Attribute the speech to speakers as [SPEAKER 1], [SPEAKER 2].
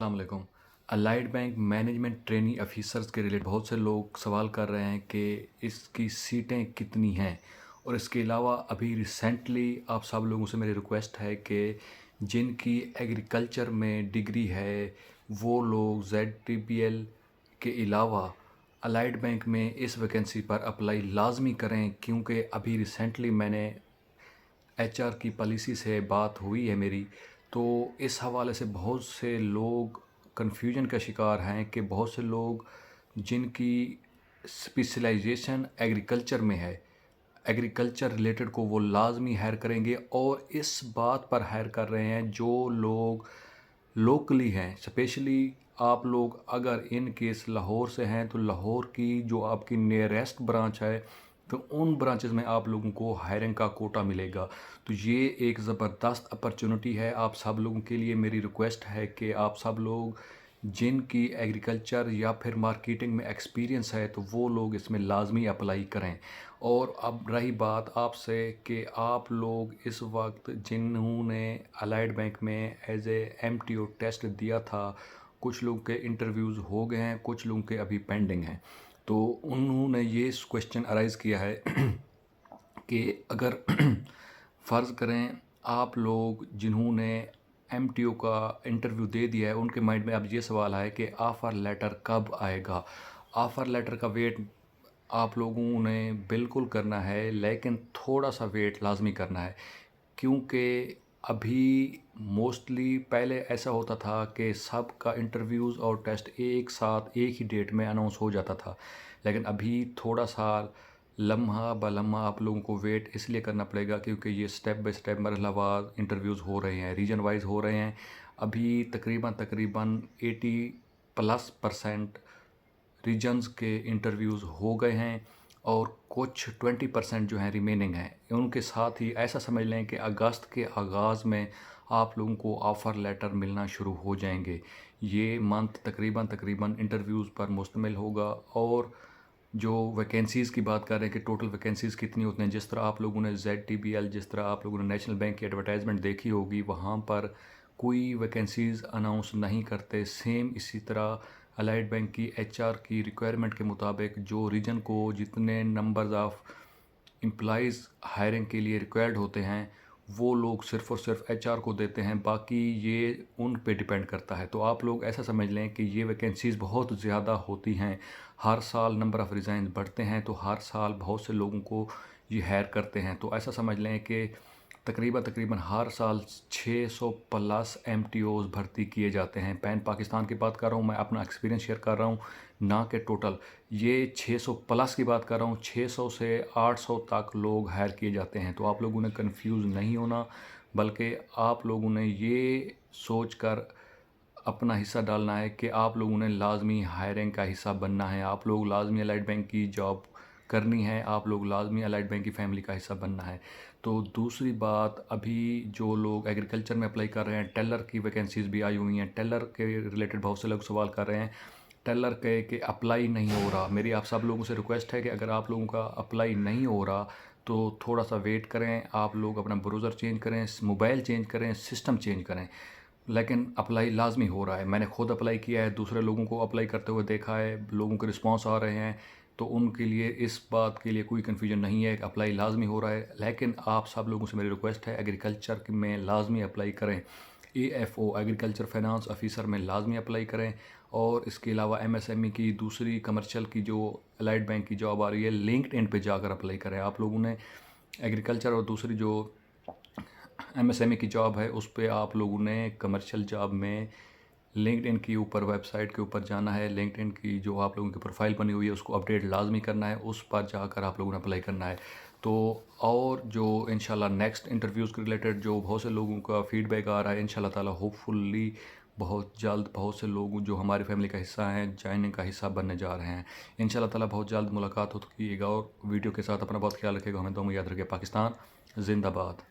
[SPEAKER 1] अस्सलाम वालेकुम। Allied bank management trainee officers के रिलेटेड बहुत से लोग सवाल कर रहे हैं कि इसकी सीटें कितनी हैं, और इसके अलावा अभी रिसेंटली आप सब लोगों से मेरी रिक्वेस्ट है कि जिनकी एग्रीकल्चर में डिग्री है वो लोग ZTPL के अलावा अलाइड बैंक में इस वैकेंसी पर अप्लाई लाजमी करें, क्योंकि अभी रिसेंटली मैंने HR की पॉलिसी से बात हुई है मेरी। तो इस हवाले से बहुत से लोग कन्फ्यूजन का शिकार हैं कि बहुत से लोग जिनकी स्पेशलाइजेशन एग्रीकल्चर में है, एग्रीकल्चर रिलेटेड को वो लाजमी हायर करेंगे, और इस बात पर हायर कर रहे हैं जो लोग लोकली हैं। स्पेशली आप लोग अगर इन केस लाहौर से हैं तो लाहौर की जो आपकी नियरेस्ट ब्रांच है, तो उन ब्रांचेस में आप लोगों को हायरिंग का कोटा मिलेगा। तो ये एक ज़बरदस्त अपॉर्चुनिटी है आप सब लोगों के लिए। मेरी रिक्वेस्ट है कि आप सब लोग जिनकी एग्रीकल्चर या फिर मार्केटिंग में एक्सपीरियंस है तो वो लोग इसमें लाजमी अप्लाई करें। और अब रही बात आपसे कि आप लोग इस वक्त जिन्होंने अलाइड बैंक में एज ए MTO टेस्ट दिया था, कुछ लोग के इंटरव्यूज़ हो गए हैं, कुछ लोगों के अभी पेंडिंग हैं। तो उन्होंने ये क्वेश्चन अराइज़ किया है कि अगर फ़र्ज़ करें आप लोग जिन्होंने MTO का इंटरव्यू दे दिया है, उनके माइंड में अब ये सवाल है कि ऑफ़र लेटर कब आएगा। ऑफ़र लेटर का वेट आप लोगों ने बिल्कुल करना है, लेकिन थोड़ा सा वेट लाजमी करना है, क्योंकि अभी मोस्टली पहले ऐसा होता था कि सब का इंटरव्यूज़ और टेस्ट एक साथ एक ही डेट में अनाउंस हो जाता था। लेकिन अभी थोड़ा सा लम्हा ब लम्हा आप लोगों को वेट इसलिए करना पड़ेगा क्योंकि ये स्टेप बाय स्टेप मरहलावार इंटरव्यूज़ हो रहे हैं, रीजन वाइज हो रहे हैं। अभी तकरीबन 80+% रीजन्स के इंटरव्यूज़ हो गए हैं, और कुछ 20% जो हैं रिमेनिंग हैं। उनके साथ ही ऐसा समझ लें कि अगस्त के आगाज़ में आप लोगों को ऑफ़र लेटर मिलना शुरू हो जाएंगे। ये मंथ तकरीबन इंटरव्यूज़ पर मुश्तमिल होगा। और जो वैकेंसीज़ की बात कर रहे हैं कि टोटल वैकेंसीज़ कितनी होती हैं, जिस तरह आप लोगों ने ZTPL, जिस तरह आप लोगों ने नेशनल बैंक की एडवर्टाइजमेंट देखी होगी, वहाँ पर कोई वैकेंसीज़ अनाउंस नहीं करते। सेम इसी तरह अलाइड बैंक की HR की रिक्वायरमेंट के मुताबिक जो रीजन को जितने नंबर्स ऑफ़ एम्प्लॉइज़ हायरिंग के लिए रिक्वायर्ड होते हैं वो लोग सिर्फ़ और सिर्फ HR को देते हैं, बाकी ये उन पे डिपेंड करता है। तो आप लोग ऐसा समझ लें कि ये वैकेंसीज़ बहुत ज़्यादा होती हैं, हर साल नंबर ऑफ़ रिज़ाइन बढ़ते हैं, तो हर साल बहुत से लोगों को ये हायर करते हैं। तो ऐसा समझ लें कि तकरीबन हर साल 600+ MTOs भर्ती किए जाते हैं। पैन पाकिस्तान की बात कर रहा हूँ, मैं अपना एक्सपीरियंस शेयर कर रहा हूँ, ना कि टोटल। ये 600+ की बात कर रहा हूँ, 600 से 800 तक लोग हायर किए जाते हैं। तो आप लोगों ने कंफ्यूज नहीं होना, बल्कि आप लोगों ने ये सोच कर अपना हिस्सा डालना है कि आप लोगों ने लाजमी हायरिंग का हिस्सा बनना है। आप लोग लाजमी अलाइड बैंक की जॉब करनी है, आप लोग लाजमी अलाइड बैंक की फैमिली का हिस्सा बनना है। तो दूसरी बात, अभी जो लोग एग्रीकल्चर में अप्लाई कर रहे हैं, टेलर की वैकेंसीज़ भी आई हुई हैं। टेलर के रिलेटेड बहुत से लोग सवाल कर रहे हैं, टेलर के अप्लाई नहीं हो रहा। मेरी आप सब लोगों से रिक्वेस्ट है कि अगर आप लोगों का अप्लाई नहीं हो रहा तो थोड़ा सा वेट करें, आप लोग अपना ब्राउज़र चेंज करें, मोबाइल चेंज करें, सिस्टम चेंज करें, लेकिन अप्लाई लाजमी हो रहा है। मैंने खुद अप्लाई किया है, दूसरे लोगों को अप्लाई करते हुए देखा है, लोगों के रिस्पांस आ रहे हैं। तो उनके लिए इस बात के लिए कोई कन्फ्यूजन नहीं है कि अप्लाई लाजमी हो रहा है। लेकिन आप सब लोगों से मेरी रिक्वेस्ट है, एग्रीकल्चर में लाजमी अप्लाई करें। AFO एग्रीकल्चर फाइनेंस ऑफिसर में लाजमी अप्लाई करें। और इसके अलावा MSME की दूसरी कमर्शियल की जो अलाइड बैंक की जॉब आ रही है, लिंक्डइन पे जाकर अप्लाई करें। आप लोगों ने एग्रीकल्चर और दूसरी जो MSME की जॉब है उस पर आप लोगों ने कमर्शियल जॉब में लिंक्डइन के ऊपर, वेबसाइट के ऊपर जाना है। लिंक्डइन की जो आप लोगों की प्रोफाइल बनी हुई है उसको अपडेट लाजमी करना है, उस पर जाकर आप लोगों ने अप्लाई करना है। तो और जो इंशाल्लाह नेक्स्ट इंटरव्यूज़ के रिलेटेड जो बहुत से लोगों का फीडबैक आ रहा है, इंशाल्लाह ताला होपफुली बहुत जल्द बहुत से लोग जो हमारी फैमिली का हिस्सा हैं, ज्वाइनिंग का हिस्सा बनने जा रहे हैं। इंशाल्लाह ताला बहुत जल्द मुलाकात होगी एक और वीडियो के साथ। अपना बहुत ख्याल रखिएगा, हमें दुआ में याद रखिए। पाकिस्तान जिंदाबाद।